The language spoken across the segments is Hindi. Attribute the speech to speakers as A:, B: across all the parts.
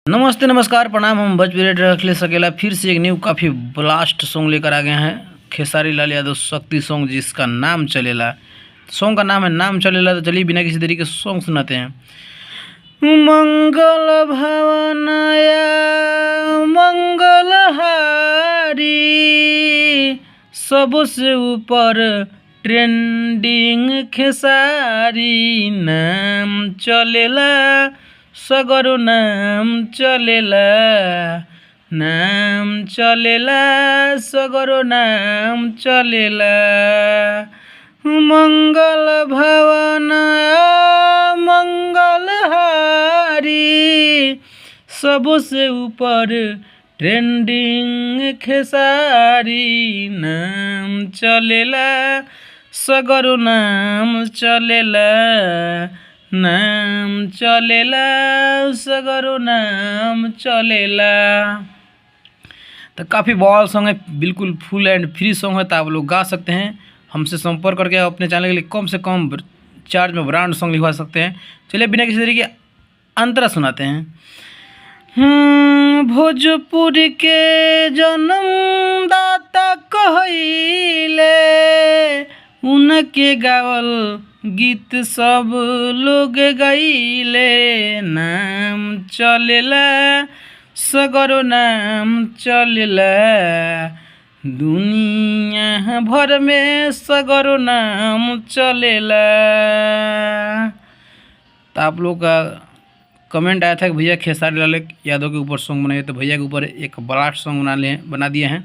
A: नमस्ते नमस्कार प्रणाम। हम भोजपुरी राइटर अखिलेश अकेला फिर से एक न्यू काफ़ी ब्लास्ट सॉन्ग लेकर आ गए हैं। खेसारी लाल यादव शक्ति सॉन्ग जिसका नाम चलेला। सॉन्ग का नाम है नाम चलेला। तो चलिए बिना किसी तरीके सॉन्ग सुनाते हैं। मंगल भवनया मंगलहारी सबसे ऊपर ट्रेंडिंग खेसारी नाम चलेला सगरो नाम चलेला सगरो नाम चलेला। मंगल भवन मंगलहारी सबसे ऊपर ट्रेंडिंग खेसारी नाम चलेला सगरो नाम चलेला सगरो नाम चलेला। तो काफ़ी बॉल सॉन्ग है, बिल्कुल फुल एंड फ्री सॉन्ग है। तो आप लोग गा सकते हैं। हमसे संपर्क करके अपने चैनल के लिए कम से कम चार्ज में ब्रांड सॉन्ग लिखवा सकते हैं। चलिए बिना किसी तरीके अंतरा सुनाते हैं। भोजपुरी के जन्मदाता कहले उनके गावल गीत सब लोग गईले नाम चलेला सगरो नाम चलेला दुनिया भर में सगरो नाम चलेला। तो आप लोग का कमेंट आया था कि भैया खेसारी लाल यादव के ऊपर सॉन्ग बनाइए। तो भैया के ऊपर एक ब्लास्ट सॉन्ग बना दिए हैं।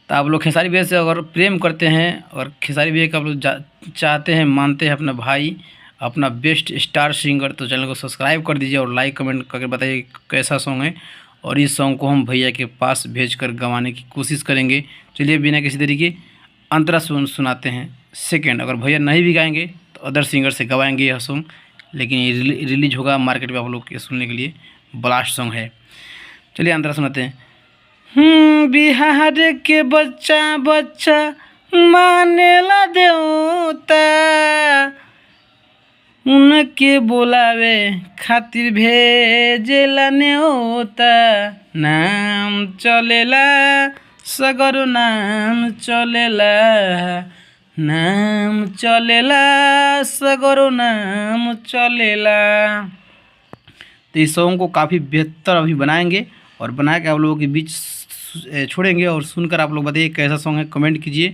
A: तो आप लोग खेसारी भैया से अगर प्रेम करते हैं और खेसारी भैया का आप लोग चाहते हैं मानते हैं अपना भाई अपना बेस्ट स्टार सिंगर, तो चैनल को सब्सक्राइब कर दीजिए और लाइक कमेंट करके बताइए कैसा सॉन्ग है। और इस सॉन्ग को हम भैया के पास भेजकर गवाने की कोशिश करेंगे। चलिए बिना किसी तरीके अंतरा सुनाते हैं। सेकेंड, अगर भैया नहीं भी गाएंगे तो अदर सिंगर से गवाएंगे यह सॉन्ग, लेकिन ये रिलीज होगा मार्केट में आप लोग के सुनने के लिए। ब्लास्ट सॉन्ग है। चलिए अंतरा सुनाते हैं। बिहार के बच्चा बच्चा मानेला देवता उनके बोलावे खातिर भेजेला न्योता नाम चलेला सगरो नाम चलेला सगरो नाम चलेला। तो इस सॉन्ग को काफ़ी बेहतर अभी बनाएंगे और बना के आप लोगों के बीच छोड़ेंगे और सुनकर आप लोग बताइए कैसा सॉन्ग है। कमेंट कीजिए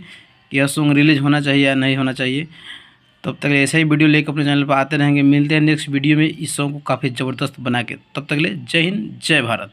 A: कि यह सॉन्ग रिलीज होना चाहिए या नहीं होना चाहिए। तब तक ऐसा ही वीडियो लेकर अपने चैनल पर आते रहेंगे। मिलते हैं नेक्स्ट वीडियो में इस सॉन्ग को काफ़ी ज़बरदस्त बना के। तब तक ले जय हिंद जय भारत।